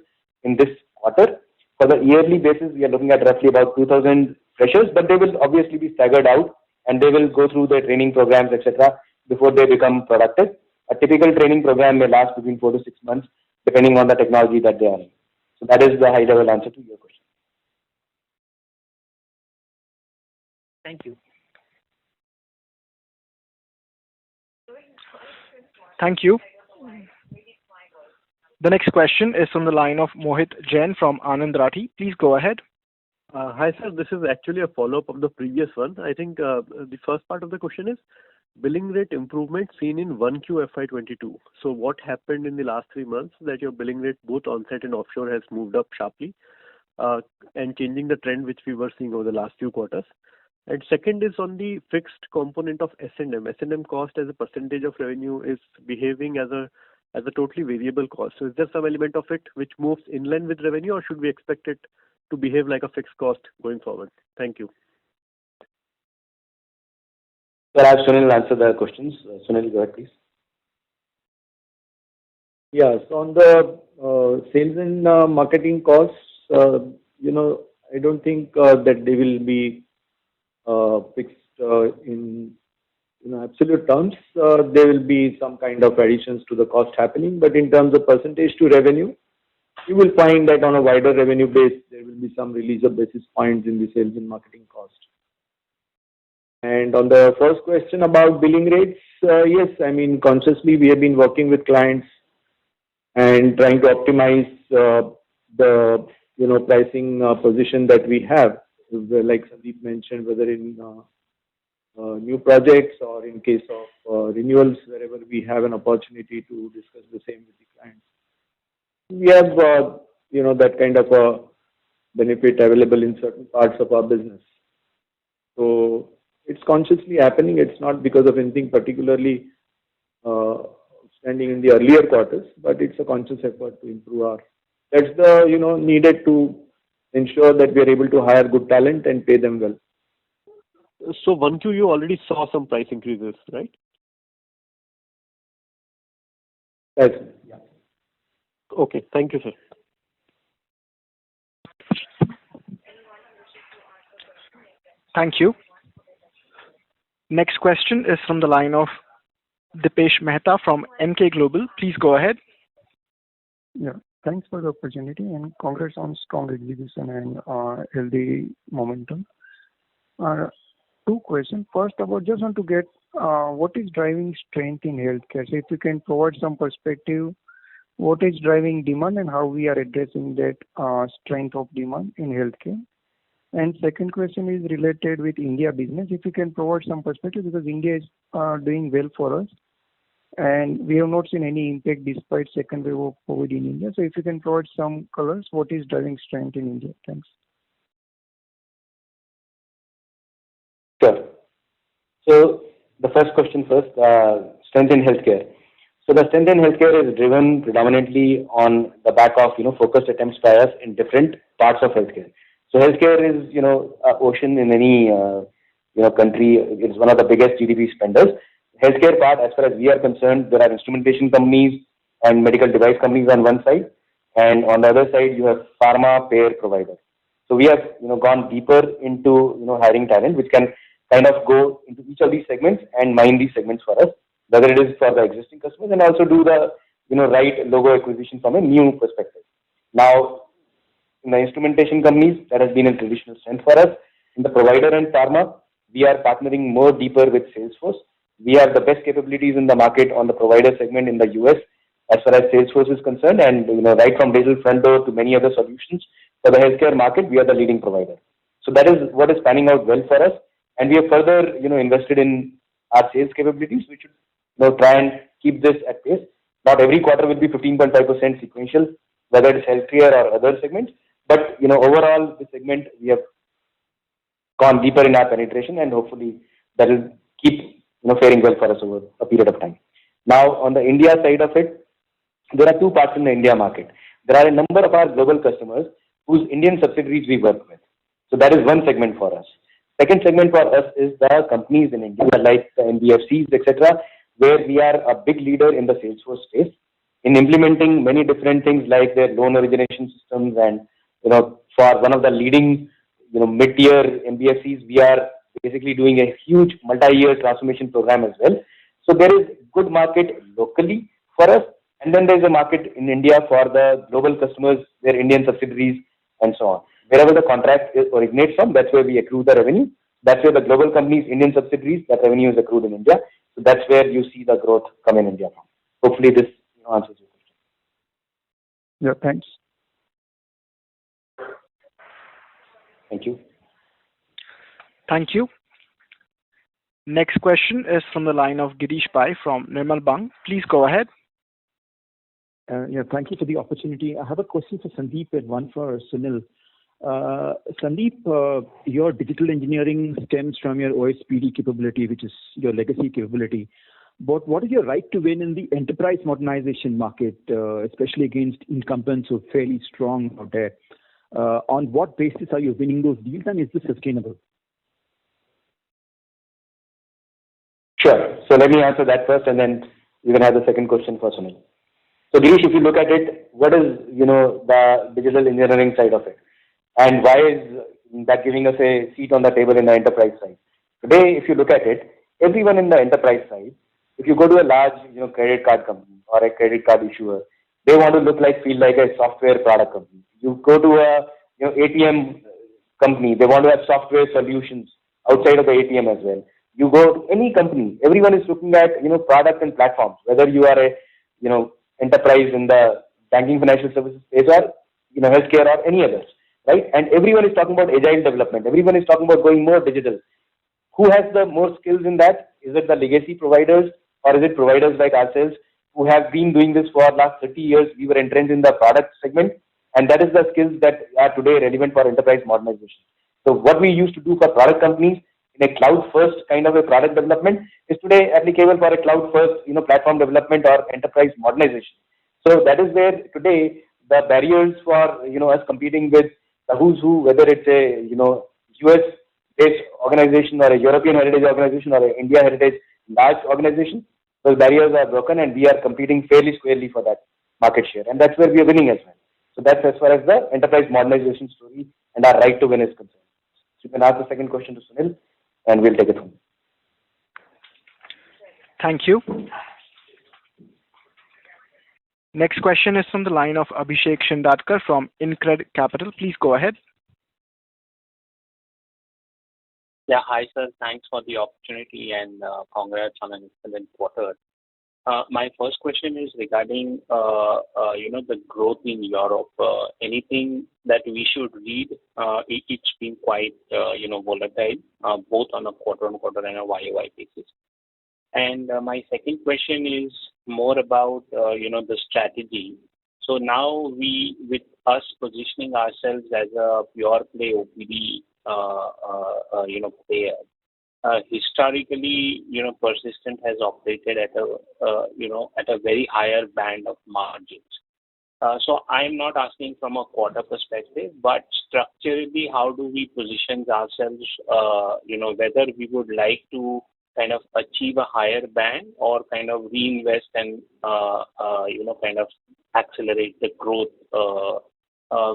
in this quarter. For the yearly basis, we are looking at roughly about 2,000 freshers, but they will obviously be staggered out and they will go through their training programs, etc., before they become productive. A typical training program may last between 4 to 6 months, depending on the technology that they are in. So that is the high-level answer to your question. Thank you. Thank you. The next question is from the line of Mohit Jain from Anand Rathi. Please go ahead. Hi, sir. This is actually a follow-up of the previous one. I think the first part of the question is billing rate improvement seen in 1Q FY22. So what happened in the last 3 months that your billing rate both onsite and offshore has moved up sharply and changing the trend which we were seeing over the last few quarters? And second is on the fixed component of S&M. S&M cost as a percentage of revenue is behaving as a totally variable cost. So is there some element of it which moves in line with revenue, or should we expect it to behave like a fixed cost going forward? Thank you. So I'll have Sunil answer the questions. Sunil, go ahead, please. Yes, on the sales and marketing costs, I don't think that they will be fixed in absolute terms. There will be some kind of additions to the cost happening, but in terms of percentage to revenue, you will find that on a wider revenue base, there will be some release of basis points in the sales and marketing cost. And on the first question about billing rates, yes, I mean, consciously we have been working with clients and trying to optimize the pricing position that we have, like Sandeep mentioned, whether in new projects or in case of renewals, wherever we have an opportunity to discuss the same with the clients. We have that kind of a benefit available in certain parts of our business. So it's consciously happening. It's not because of anything particularly standing in the earlier quarters, but it's a conscious effort to improve our. That's the needed to ensure that we are able to hire good talent and pay them well. So 1Q, you already saw some price increases, right? Yes. Yeah. Okay. Thank you, sir. Thank you. Next question is from the line of Dipesh Mehta from Emkay Global. Please go ahead. Yeah. Thanks for the opportunity and congrats on strong execution and healthy momentum. Two questions. First, just want to get what is driving strength in healthcare. So if you can provide some perspective, what is driving demand and how we are addressing that strength of demand in healthcare. And second question is related with India business. If you can provide some perspective, because India is doing well for us, and we have not seen any impact despite second wave of COVID in India. So if you can provide some colors, what is driving strength in India? Thanks. Sure. So the first question first, strength in healthcare. So the strength in healthcare is driven predominantly on the back of focused attempts by us in different parts of healthcare. So healthcare is an ocean in any country. It's one of the biggest GDP spenders. Healthcare part, as far as we are concerned, there are instrumentation companies and medical device companies on one side, and on the other side you have pharma payer providers. So we have gone deeper into hiring talent, which can kind of go into each of these segments and mine these segments for us, whether it is for the existing customers and also do the right logo acquisition from a new perspective. Now, in the instrumentation companies, that has been a traditional strength for us. In the provider and pharma, we are partnering more deeper with Salesforce. We have the best capabilities in the market on the provider segment in the US as far as Salesforce is concerned, and right from digital front door to many other solutions for the healthcare market, we are the leading provider. So that is what is panning out well for us, and we have further invested in our sales capabilities. We should try and keep this at pace. Not every quarter will be 15.5% sequential, whether it is healthcare or other segments, but overall the segment we have gone deeper in our penetration, and hopefully that will keep faring well for us over a period of time. Now, on the India side of it, there are two parts in the India market. There are a number of our global customers whose Indian subsidiaries we work with. So that is one segment for us. Second segment for us is the companies in India like the NBFCs, etc., where we are a big leader in the Salesforce space in implementing many different things like their loan origination systems, and for one of the leading mid-tier NBFCs, we are basically doing a huge multi-year transformation program as well. So there is good market locally for us, and then there is a market in India for the global customers, their Indian subsidiaries, and so on. Wherever the contract originates from, that's where we accrue the revenue. That's where the global companies, Indian subsidiaries, that revenue is accrued in India. So that's where you see the growth come in India from. Hopefully this answers your question. Yeah, thanks. Thank you. Thank you. Next question is from the line of Girish Pai from Nirmal Bang. Please go ahead. Yeah, thank you for the opportunity. I have a question for Sandeep and one for Sunil. Sandeep, your digital engineering stems from your OSPD capability, which is your legacy capability. But what is your right to win in the enterprise modernization market, especially against incumbents who are fairly strong out there? On what basis are you winning those deals, and is this sustainable? Sure. So let me answer that first, and then you can have the second question for Sunil. So Girish, if you look at it, what is the digital engineering side of it, and why is that giving us a seat on the table in the enterprise side? Today, if you look at it, everyone in the enterprise side, if you go to a large credit card company or a credit card issuer, they want to feel like a software product company. You go to a ATM company, they want to have software solutions outside of the ATM as well. You go to any company, everyone is looking at product and platforms, whether you are a enterprise in the banking financial services space or healthcare or any others, right? And everyone is talking about agile development. Everyone is talking about going more digital. Who has the more skills in that? Is it the legacy providers, or is it providers like ourselves who have been doing this for the last 30 years? We were entrenched in the product segment, and that is the skills that are today relevant for enterprise modernization. So what we used to do for product companies in a cloud-first kind of a product development is today applicable for a cloud-first platform development or enterprise modernization. So that is where today the barriers for us competing with the who's who, whether it's a US-based organization or a European heritage organization or an India heritage large organization, those barriers are broken, and we are competing fairly squarely for that market share, and that's where we are winning as well. So that's as far as the enterprise modernization story and our right to win is concerned. So you can ask the second question to Sunil, and we'll take it from there. Thank you. Next question is from the line of Abhishek Shindadkar from InCred Capital. Please go ahead. Yeah, hi sir. Thanks for the opportunity and congrats on an excellent quarter. My first question is regarding the growth in Europe. Anything that we should read? It's been quite volatile, both on a quarter-on-quarter and a YOY basis. And my second question is more about the strategy. So now with us positioning ourselves as a pure play OPD player. Historically, Persistent has operated at a very higher band of margins. So I'm not asking from a quarter perspective, but structurally, how do we position ourselves? Whether we would like to kind of achieve a higher band or kind of reinvest and kind of accelerate the growth,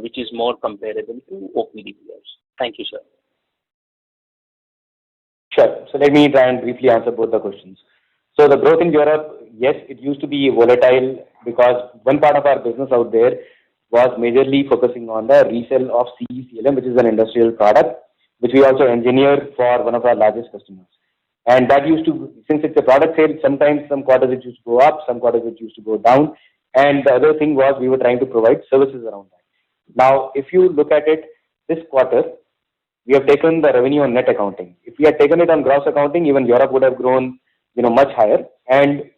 which is more comparable to OPD players. Thank you, sir. Sure. So let me try and briefly answer both the questions. So the growth in Europe, yes, it used to be volatile because one part of our business out there was majorly focusing on the resale of CE/CLM, which is an industrial product, which we also engineer for one of our largest customers. And that used to, since it's a product sale, sometimes some quarters it used to go up, some quarters it used to go down. And the other thing was we were trying to provide services around that. Now, if you look at it this quarter, we have taken the revenue on net accounting. If we had taken it on gross accounting, even Europe would have grown, much higher. And,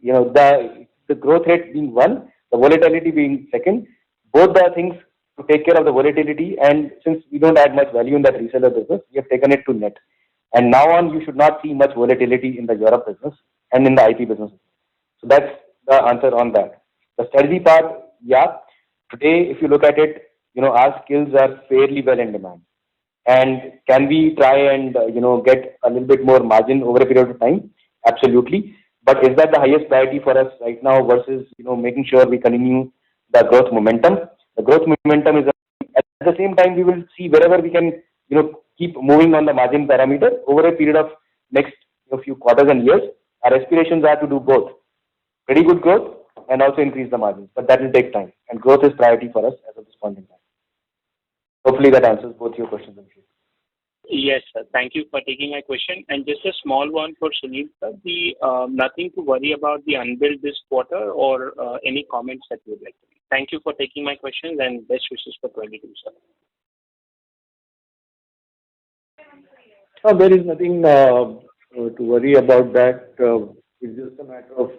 the growth rate being one, the volatility being second, both the things to take care of the volatility. And since we don't add much value in that reseller business, we have taken it to net. And now on, you should not see much volatility in the Europe business and in the IT business. So that's the answer on that. The strategy part, yeah. Today, if you look at it, our skills are fairly well in demand. And can we try and, get a little bit more margin over a period of time? Absolutely. But is that the highest priority for us right now versus, making sure we continue the growth momentum? The growth momentum is, at the same time, we will see wherever we can, keep moving on the margin parameter over a period of next few quarters and years. Our aspirations are to do both. Pretty good growth and also increase the margins. But that will take time. And growth is priority for us as of this point in time. Hopefully that answers both your questions. Yes, sir. Thank you for taking my question. And just a small one for Sunil, sir. Nothing to worry about the unbilled this quarter or any comments that you would like to make. Thank you for taking my questions and best wishes for 22, sir. There is nothing to worry about that. It's just a matter of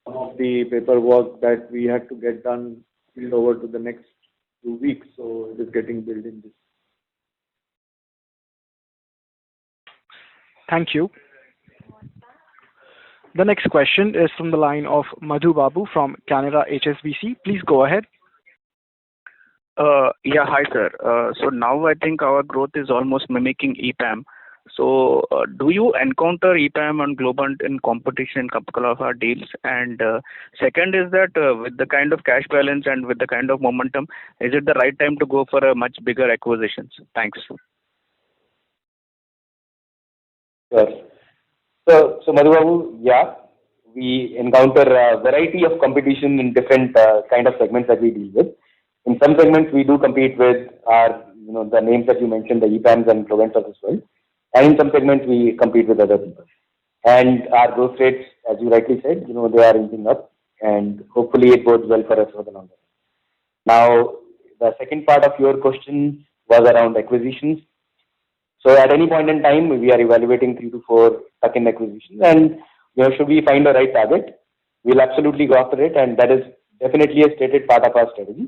some of the paperwork that we had to get done, spilled over to the next few weeks, so it is getting built in this. Thank you. The next question is from the line of Madhu Babu from Canara HSBC. Please go ahead. Yeah, hi, sir. So now I think our growth is almost mimicking EPAM. So do you encounter EPAM and Globant in competition in a couple of our deals? And second is that with the kind of cash balance and with the kind of momentum, is it the right time to go for a much bigger acquisitions? Thanks. Sure. So Madhu Babu, yeah, we encounter a variety of competition in different kind of segments that we deal with. In some segments, we do compete with our, the names that you mentioned, the EPAMs and Globants as well. And in some segments, we compete with other people. And our growth rates, as you rightly said, they are inching up, and hopefully it bodes well for us for the long run. Now, the second part of your question was around acquisitions. So at any point in time, we are evaluating 3 to 4 tuck-in acquisitions, and should we find the right target, we'll absolutely go after it, and that is definitely a stated part of our strategy.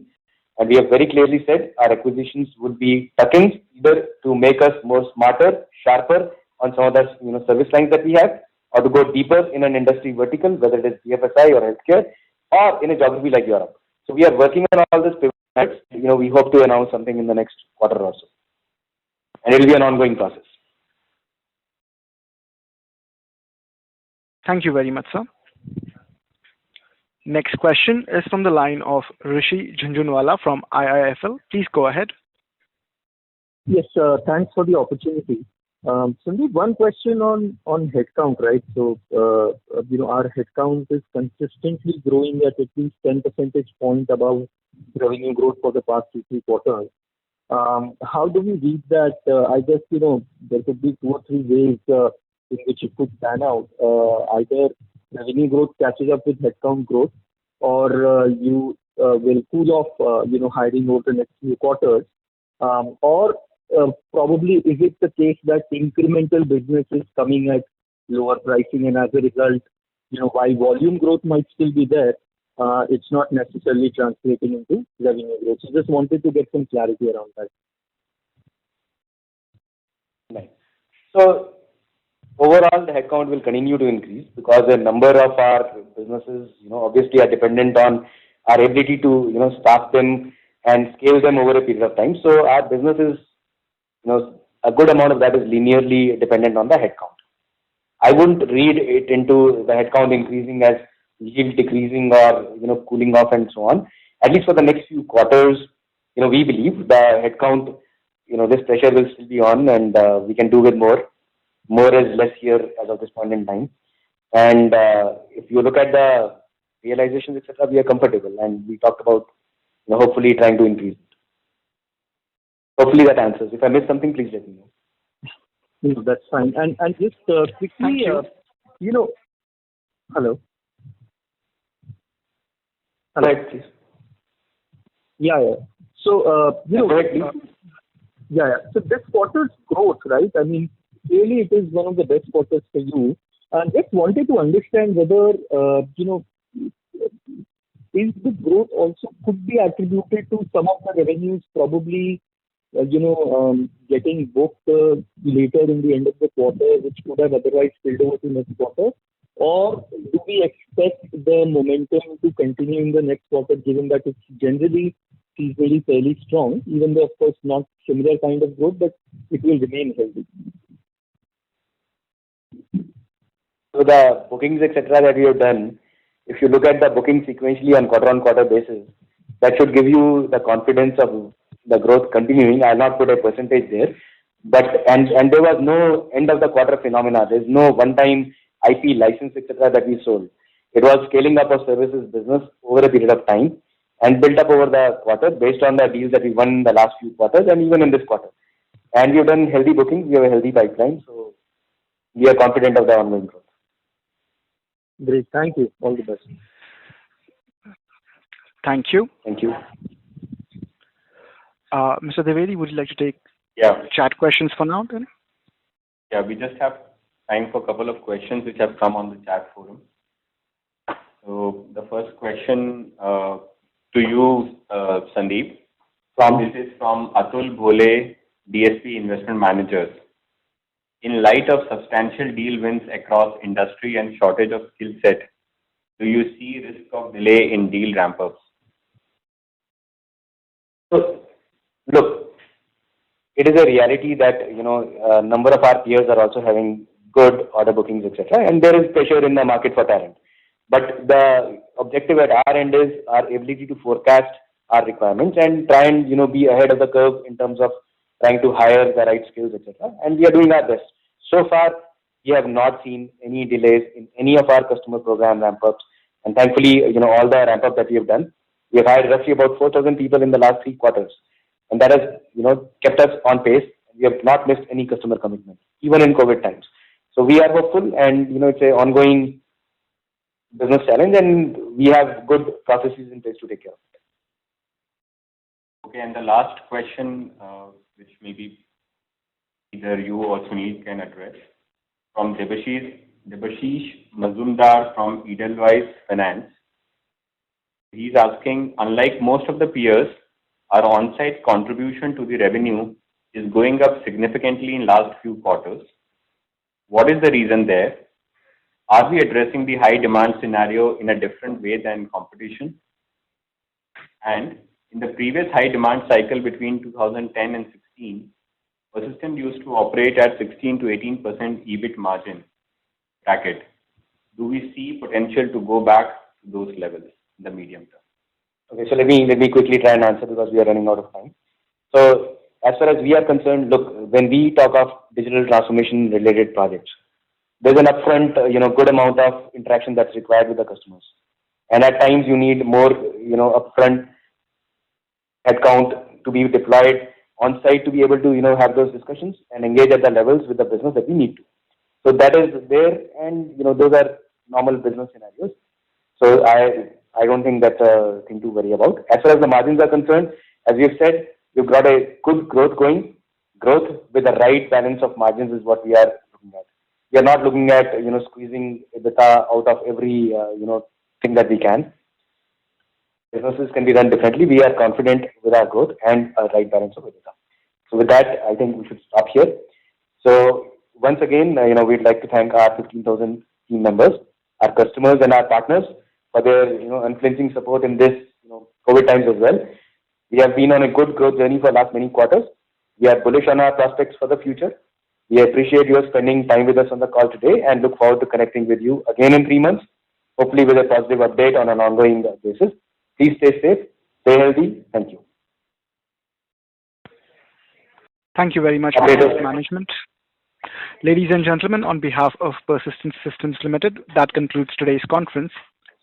And we have very clearly said our acquisitions would be tuck-ins, either to make us more smarter, sharper on some of the service lines that we have, or to go deeper in an industry vertical, whether it is BFSI or healthcare, or in a geography like Europe. So we are working on all this pivots. We hope to announce something in the next quarter or so. And it will be an ongoing process. Thank you very much, sir. Next question is from the line of Rishi Jhunjhunwala from IIFL. Please go ahead. Yes, thanks for the opportunity. Sandeep, one question on headcount, right? So, our headcount is consistently growing at least 10 percentage point above revenue growth for the past 2-3 quarters. How do we read that? I guess, there could be 2 or 3 ways in which it could pan out. Either revenue growth catches up with headcount growth, or you will cool off, hiring over the next few quarters. Or probably is it the case that incremental business is coming at lower pricing, and as a result, while volume growth might still be there, it's not necessarily translating into revenue growth. So just wanted to get some clarity around that. Right. So overall, the headcount will continue to increase because a number of our businesses, obviously are dependent on our ability to, staff them and scale them over a period of time. So our business is, a good amount of that is linearly dependent on the headcount. I wouldn't read it into the headcount increasing as yield decreasing or, cooling off and so on. At least for the next few quarters, we believe the headcount, this pressure will still be on, and we can do with more. More is less here as of this point in time. And if you look at the realizations, etc., we are comfortable, and we talked about, hopefully trying to increase it. Hopefully that answers. If I missed something, please let me know. No, that's fine. And just quickly, hello. Hello. Right, please. Yeah. So, So this quarter's growth, right? I mean, clearly it is one of the best quarters for you. And just wanted to understand whether, is the growth also could be attributed to some of the revenues probably, getting booked later in the end of the quarter, which could have otherwise spilled over to next quarter? Or do we expect the momentum to continue in the next quarter, given that it's generally seasonally fairly strong, even though, of course, not similar kind of growth, but it will remain healthy? So the bookings, etc., that we have done, if you look at the booking sequentially on quarter-on-quarter basis, that should give you the confidence of the growth continuing. I'll not put a percentage there, but and there was no end of the quarter phenomena. There's no one-time IP license, etc., that we sold. It was scaling up of services business over a period of time and built up over the quarter based on the deals that we won in the last few quarters and even in this quarter. And we have done healthy bookings. We have a healthy pipeline, so we are confident of the ongoing growth. Great. Thank you. All the best. Thank you. Thank you. Mr. Dwivedi, would you like to take chat questions for now then? Yeah, we just have time for a couple of questions which have come on the chat forum. So the first question to you, Sandeep. This is from Atul Bhole, DSP Investment Managers. In light of substantial deal wins across industry and shortage of skill set, do you see risk of delay in deal ramp-ups? So, look, it is a reality that, a number of our peers are also having good order bookings, etc., and there is pressure in the market for talent. But the objective at our end is our ability to forecast our requirements and try and, be ahead of the curve in terms of trying to hire the right skills, etc. And we are doing our best. So far, we have not seen any delays in any of our customer program ramp-ups. And thankfully, all the ramp-up that we have done, we have hired roughly about 4,000 people in the last 3 quarters. And that has, kept us on pace. We have not missed any customer commitment, even in COVID times. So we are hopeful, and, it's an ongoing business challenge, and we have good processes in place to take care of it. Okay, and the last question, which maybe either you or Sunil can address, from Debashish Mazumdar from Edelweiss Finance. He's asking, unlike most of the peers, our on-site contribution to the revenue is going up significantly in last few quarters. What is the reason there? Are we addressing the high demand scenario in a different way than competition? And in the previous high demand cycle between 2010 and 16, Persistent used to operate at 16 to 18% EBIT margin bracket. Do we see potential to go back to those levels in the medium term? Okay, so let me quickly try and answer because we are running out of time. So as far as we are concerned, look, when we talk of digital transformation related projects, there's an upfront, good amount of interaction that's required with the customers. And at times you need more, upfront headcount to be deployed on site to be able to, have those discussions and engage at the levels with the business that we need to. So that is there, and, those are normal business scenarios. So I don't think that's a thing to worry about. As far as the margins are concerned, as we've said, we've got a good growth going. Growth with the right balance of margins is what we are looking at. We are not looking at, squeezing EBITDA out of every, thing that we can. Businesses can be run differently. We are confident with our growth and a right balance of EBITDA. So with that, I think we should stop here. So once again, we'd like to thank our 15,000 team members, our customers and our partners for their, unflinching support in this, COVID times as well. We have been on a good growth journey for last many quarters. We are bullish on our prospects for the future. We appreciate your spending time with us on the call today and look forward to connecting with you again in 3 months, hopefully with a positive update on an ongoing basis. Please stay safe, stay healthy. Thank you. Thank you very much, management. Ladies and gentlemen, on behalf of Persistent Systems Limited, that concludes today's conference.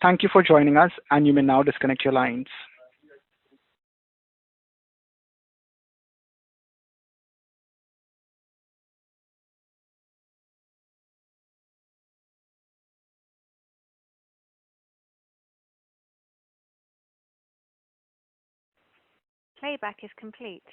Thank you for joining us, and you may now disconnect your lines. Playback is complete.